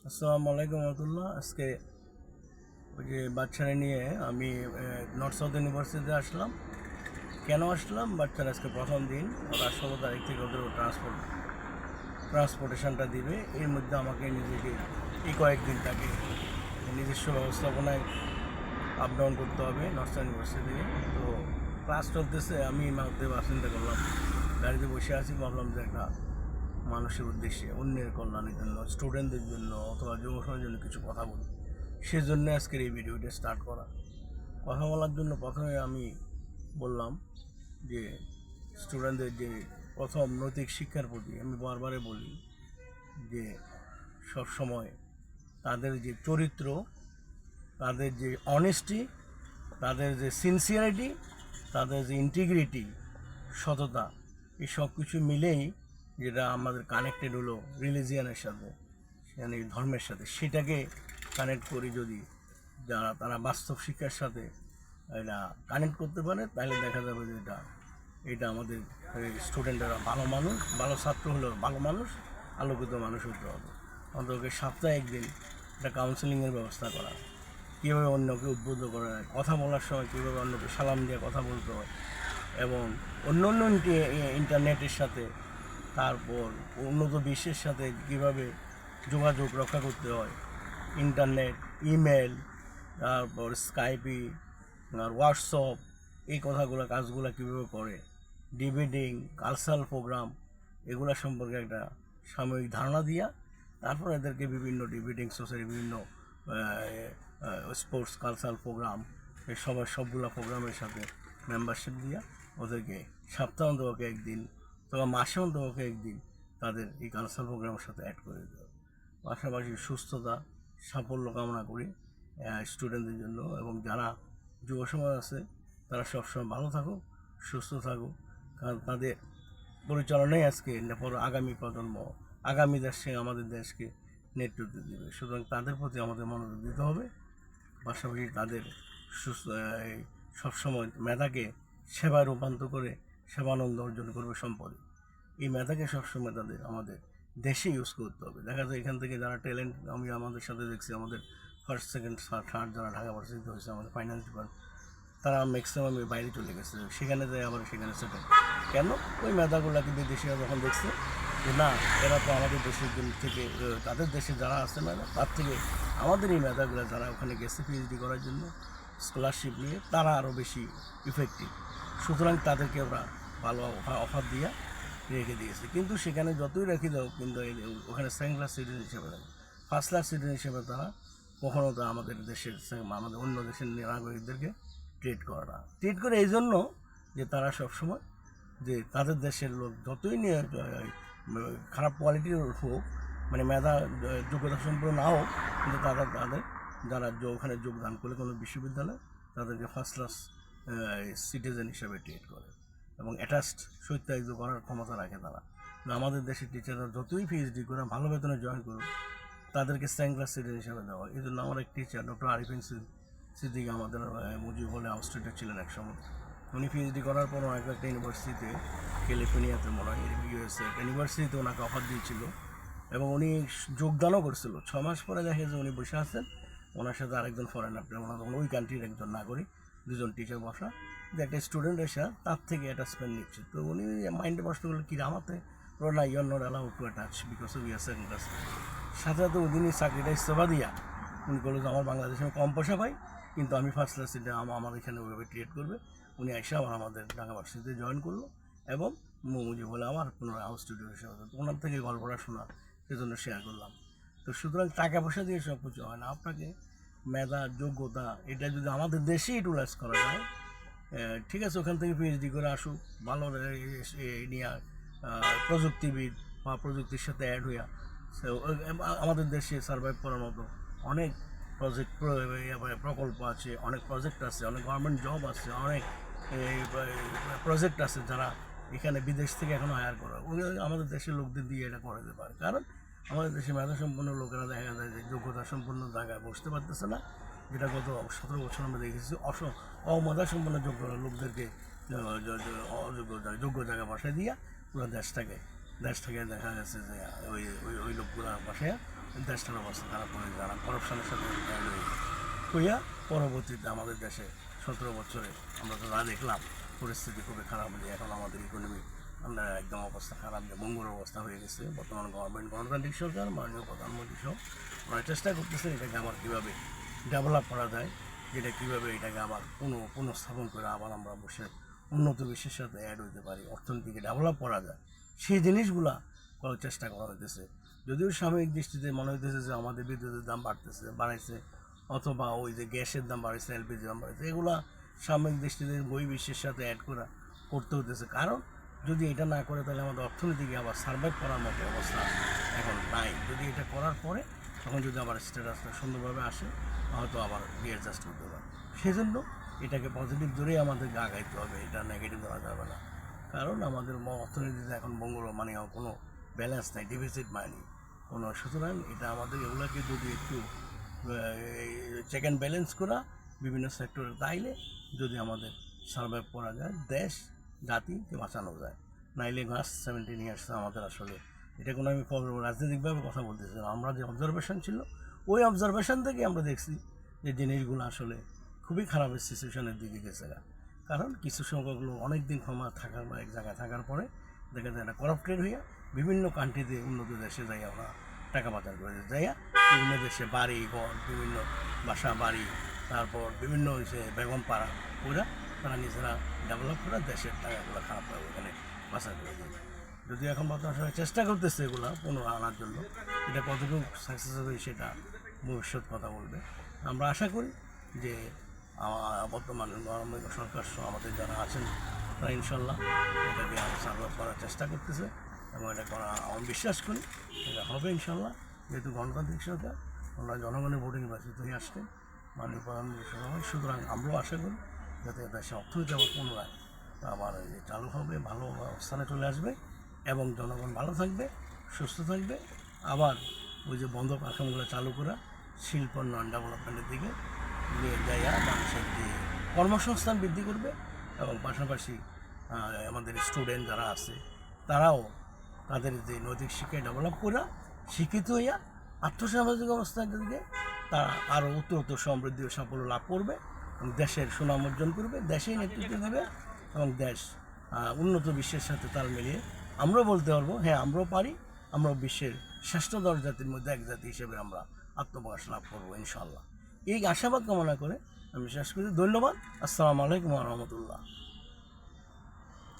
আসসালামু আলাইকুম রহমতুল্লাহ। আজকে ওই যে বাচ্চারা নিয়ে আমি নর্থ সাউথ ইউনিভার্সিটিতে আসলাম। কেন আসলাম? বাচ্চারা আজকে প্রথম দিন, ওরা 16 তারিখ থেকে ওদের ট্রান্সপোর্টেশনটা দিবে। এর মধ্যে আমাকে নিজেকে এই কয়েকদিন তাকে নিজস্ব ব্যবস্থাপনায় আপ ডাউন করতে হবে নর্থ সাউথ ইউনিভার্সিটি থেকে। তো ক্লাস চলতেছে, আমি মধ্যে চিন্তা করলাম, গাড়িতে বসে আছি, ভাবলাম যে একটা মানুষের উদ্দেশ্যে, অন্যের কল্যাণের জন্য, স্টুডেন্টদের জন্য অথবা যুব সমাজের জন্য কিছু কথা বলি। সেজন্য আজকের এই ভিডিওটা স্টার্ট করা। কথা বলার জন্য প্রথমে আমি বললাম যে স্টুডেন্টদের যে প্রথম নৈতিক শিক্ষার প্রতি আমি বারবারে বলি যে সবসময় তাদের যে চরিত্র, তাদের যে অনেস্টি, তাদের যে সিনসিয়ারিটি, তাদের যে ইন্টিগ্রিটি, সততা, এই সব কিছু মিলেই যেটা আমাদের কানেক্টেড হলো রিলিজিয়ানের সাথে, মানে ধর্মের সাথে, সেটাকে কানেক্ট করি যদি তারা বাস্তব শিক্ষার সাথে এটা কানেক্ট করতে পারে, তাহলে দেখা যাবে যে এটা আমাদের স্টুডেন্টরা ভালো মানুষ, ভালো ছাত্র হলেও ভালো মানুষ, আলোকিত মানুষ হতে হবে। আমাদেরকে সপ্তাহে একদিন একটা কাউন্সেলিংয়ের ব্যবস্থা করা, কীভাবে অন্যকে উদ্বুদ্ধ করা হয়, কথা বলার সময় কীভাবে অন্যকে সালাম দিয়ে কথা বলতে হয়, এবং অন্য অন্য ইন্টারনেটের সাথে, তারপর উন্নত বিশ্বের সাথে কীভাবে যোগাযোগ রক্ষা করতে হয়, ইন্টারনেট, ইমেল, তারপর স্কাইপি আর হোয়াটসঅ্যাপ, এই কাজগুলো কীভাবে করে, ডিবেটিং, কালচারাল প্রোগ্রাম, এগুলো সম্পর্কে একটা সাময়িক ধারণা দিয়া, তারপর এদেরকে বিভিন্ন ডিবেটিং সোসাইটি, বিভিন্ন স্পোর্টস কালচারাল প্রোগ্রাম, এই সবগুলো প্রোগ্রামের সাথে মেম্বারশিপ দিয়া ওদেরকে সপ্তাহ অন্তপক্ষে একদিন অথবা মাসে অন্তপক্ষে একদিন তাদের এই কালচারাল প্রোগ্রামের সাথে অ্যাড করে দেওয়া। পাশাপাশি সুস্থতা, সাফল্য কামনা করি স্টুডেন্টদের জন্য, এবং যারা যুব সমাজ আছে তারা সবসময় ভালো থাকুক, সুস্থ থাকুক, কারণ তাদের পরিচালনায় আজকে আগামী প্রজন্ম, আগামী দেশে আমাদের দেশকে নেতৃত্ব দেবে। সুতরাং তাদের প্রতি আমাদের মনোযোগ দিতে হবে। পাশাপাশি তাদের সুস্থ সবসময় মেধাকে সেবায় রূপান্তর করে সেবানন্দ অর্জন করবে সম্পদে। এই মেধাকে সবসময় আমাদের দেশে ইউজ করতে হবে। দেখা যায় এখান থেকে যারা ট্যালেন্ট, আমি আমাদের সাথে দেখছি, আমাদের ফার্স্ট সেকেন্ড থার্ড যারা ঢাকা ভার্সিটিতে হয়েছে, আমাদের ফাইন্যান্স ডিপার্টমেন্ট, তারা ম্যাক্সিমাম বাইরে চলে গেছে, সেখানে যায় আবার সেখানে সেটেল। কেন? ওই মেধাগুলোকে বিদেশিরা যখন দেখছে যে না, এরা তো আমাদের দেশের জন্য থেকে, তাদের দেশে যারা আছে মেধা, তার থেকে আমাদের এই মেধাগুলো যারা ওখানে গেছে পিএইচডি করার জন্য স্কলারশিপ নিয়ে, তারা আরও বেশি ইফেক্টিভ। সুতরাং তাদেরকে ওরা ভালো অফার দিয়ে রেখে দিয়েছে। কিন্তু সেখানে যতই রেখে দাও, কিন্তু ওখানে সেকেন্ড ক্লাস সিটিজেন হিসেবে থাকে, ফার্স্ট ক্লাস সিটিজেন হিসেবে তারা কখনো তো আমাদের দেশের, আমাদের অন্য দেশের নাগরিকদেরকে ট্রিট করে এই জন্য যে তারা সবসময় যে তাদের দেশের লোক যতই নিয়ে খারাপ কোয়ালিটির হোক, মানে মেধা যোগ্যতা সম্পন্ন না হোক, কিন্তু তাদের যারা ওখানে যোগদান করে কোনো বিশ্ববিদ্যালয়, তাদেরকে ফার্স্ট ক্লাস সিটিজেন হিসেবে ট্রিট করে এবং অ্যাটাচড সত্যায়িত করার ক্ষমতা রাখে তারা। আমাদের দেশের টিচাররা যতই পিএইচডি করে ভালো বেতনে জয়েন করুক, তাদেরকে সেকেন্ড ক্লাস সিটিজেন হিসেবে দেওয়া হয়। এই জন্য আমার এক টিচার ডক্টর আরিফিন সিদ্দিক আমাদের মুজিব হলে আউটস্টেটে ছিলেন একসময়। উনি পিএইচডি করার পর একটা ইউনিভার্সিটিতে, ক্যালিফোর্নিয়াতে মনে হয়, ইউএসএ ইউনিভার্সিটিতে ওনাকে অফার দিয়েছিল এবং উনি যোগদানও করেছিল। 6 মাস পরে দেখে যে উনি বসে আছেন, ওনার সাথে আরেকজন ফরেনার, ওনার ওই কান্ট্রির একজন নাগরিক, দুজন টিচার বসা, যে একটা স্টুডেন্ট এসে তার থেকে অ্যাটাচমেন্ট নিচ্ছে। তো উনি মাইন্ডে প্রশ্ন করলো, কী আমাতে না, your not allowed to attach because of year second class. সাথে সাথে ওদিনই চাকরিটা ইস্তফা দিয়া উনি বললো যে আমার বাংলাদেশে কম পয়সা পাই, কিন্তু আমি ফার্স্ট ক্লাস সিটে আমার এখানে ওইভাবে ট্রিট করবে। উনি এসে আবার আমাদের ঢাকা ভার্সিটিতে জয়েন করলো এবং মুজি বলে আমার পুনরায় হাউস স্টুডিও হিসেবে, ওনার থেকে গল্পটা শোনা, সেজন্য শেয়ার করলাম। তো সুতরাং টাকা পয়সা দিয়ে সব কিছু হয় না, আপনাকে মেধা, যোগ্যতা, এটা যদি আমাদের দেশেই ইউটিলাইজ করা যায়, ঠিক আছে, ওখান থেকে পিএইচডি করে আসুক, ভালো নিয়ে প্রযুক্তিবিদ বা প্রযুক্তির সাথে অ্যাড হইয়া আমাদের দেশে সার্ভাইভ করার মতো অনেক প্রকল্প আছে, অনেক প্রজেক্ট আছে, অনেক গভর্নমেন্ট জব আছে, অনেক প্রজেক্ট আছে যারা এখানে বিদেশ থেকে এখন হায়ার করা, আমাদের দেশের লোকদের দিয়ে এটা করে দিতে পারে। কারণ আমাদের দেশে মেধা সম্পন্ন লোকেরা দেখা যায় যে যোগ্যতা সম্পন্ন জায়গায় বসতে পারতেছে না, যেটা গত 17 বছর আমরা দেখেছি। অমেধা সম্পন্ন যোগ্য লোকদেরকে যোগ্য জায়গায় বসায় দিয়া পুরো দেশটাকে দেখা গেছে যে ওই লোকগুলা বসায় দেশটার অবস্থা খারাপ হয়ে যারা করাপশনের সাথে হইয়া পরবর্তীতে আমাদের দেশে 17 বছরে আমরা তো যা দেখলাম পরিস্থিতি খুবই খারাপ হয়ে এখন আমাদের ইকোনমি আমরা একদম অবস্থা খারাপ যে মঙ্গল অবস্থা হয়ে গেছে। বর্তমান গভর্নমেন্ট গণতান্ত্রিক সরকার মাননীয় প্রধানমন্ত্রী সহ ওরা চেষ্টা করতেছে এটাকে আবার কীভাবে ডেভেলপ করা যায়, যেটা কীভাবে এটাকে আবার পুনঃস্থাপন করে আবার আমরা বসে উন্নত বিশ্বের সাথে অ্যাড হইতে পারি, অর্থনীতিকে ডেভেলপ করা যায় সেই জিনিসগুলা করার চেষ্টা করা হইতেছে। যদিও সাময়িক দৃষ্টিতে মনে হইতেছে যে আমাদের বিদ্যুতের দাম বাড়াইছে অথবা ওই যে গ্যাসের দাম বাড়াইছে, এলপিজি দাম বাড়াইছে, এগুলা সাময়িক দৃষ্টিতে বিশ্বের সাথে অ্যাড করতে হইতেছে। কারণ যদি এটা না করে তাহলে আমাদের অর্থনীতিকে আবার সার্ভাইভ করার মতো অবস্থা এখন নাই। যদি এটা করার পরে তখন যদি আবার স্ট্যাটাসটা সুন্দরভাবে আসে হয়তো আবার রিঅ্যাডজাস্ট করতে পারে। সেজন্য এটাকে পজিটিভ ধরেই আমাদেরকে আগাইতে হবে, এটা নেগেটিভ দেওয়া যাবে না। কারণ আমাদের অর্থনীতিতে এখন মানে কোনো ব্যালেন্স নাই, ডিফিসিট মানি কোনো। সুতরাং এটা আমাদের এগুলোকে যদি একটু চেক অ্যান্ড ব্যালেন্স করা বিভিন্ন সেক্টরে, তাইলে যদি আমাদের সার্ভাইভ করা যায়, দেশ জাতিকে বাঁচানো যায়। নাইলে লাস্ট 17 ইয়ার্স আমাদের আসলে এটা কোনো আমি রাজনৈতিকভাবে কথা বলতেছি না, আমরা যে অবজারভেশন ছিল ওই অবজারভেশন থেকে আমরা দেখছি যে জিনিসগুলো আসলে খুবই খারাপ সিচুয়েশনের দিকে গেছে। কারণ কিছু সংখ্যক লোক অনেক দিন ক্ষমা থাকার বা এক জায়গায় থাকার পরে দেখা যায় এটা করাপ্টেড হইয়া বিভিন্ন কান্ট্রিতে উন্নত দেশে যাই আমরা টাকা পাচার করে যাইয়া বিভিন্ন দেশে বাড়ি ঘর, বিভিন্ন বাসা বাড়ি, তারপর বিভিন্ন হচ্ছে বেগম পাড়া ওরা তারা নিজেরা ডেভেলপ করে দেশের টাকাগুলো খারাপ করে ওখানে পাচার করে দেয়। যদিও এখন বর্তমান সময় চেষ্টা করতেছে এগুলো পুনঃ আনার জন্য, এটা কতটুকু সাকসেস হবে সেটা ভবিষ্যৎ কথা বলবে। আমরা আশা করি যে বর্তমান সরকার সহ আমাদের যারা আছেন তারা ইনশাল্লাহ এটাকে সার্ভ করার চেষ্টা করতেছে এবং এটা করা আমি বিশ্বাস করি এটা হবে ইনশাল্লাহ। যেহেতু গণতান্ত্রিক সরকার, আমরা জনগণের ভোটে নির্বাচিত হয়ে আসছে মাননীয় প্রধানমন্ত্রী সরকার, সুতরাং আমরাও আশা করি যাতে দেশে অর্থনীতি আবার পুনরায় আবার চালু হবে, ভালো অবস্থানে চলে আসবে এবং জনগণ ভালো থাকবে, সুস্থ থাকবে। আবার ওই যে বন্ধ কাঠামোগুলো চালু করা শিল্প উন্নয়ন ডেভেলপমেন্টের দিকে নিয়ে যাইয়া মানুষের যে কর্মসংস্থান বৃদ্ধি করবে এবং পাশাপাশি আমাদের স্টুডেন্ট যারা আছে তারাও তাদের যে নৈতিক শিক্ষায় ডেভেলপ করা শিক্ষিত হইয়া আর্থসামাজিক অবস্থার দিকে তারা আরও উত্তর সমৃদ্ধি ও সাফল্য লাভ করবে এবং দেশের সুনাম অর্জন করবে, দেশেই নেতৃত্ব দেবে এবং দেশ উন্নত বিশ্বের সাথে তাল মিলিয়ে আমরাও বলতে পারবো হ্যাঁ আমরাও পারি, আমরাও বিশ্বের শ্রেষ্ঠ 10 জাতির মধ্যে এক জাতি হিসেবে আমরা আত্মপ্রকাশ লাভ করবো ইনশাআল্লাহ। এই আশাবাদ কামনা করে আমি শেষ করি। ধন্যবাদ। আসসালামু আলাইকুম ওয়া রাহমাতুল্লাহ।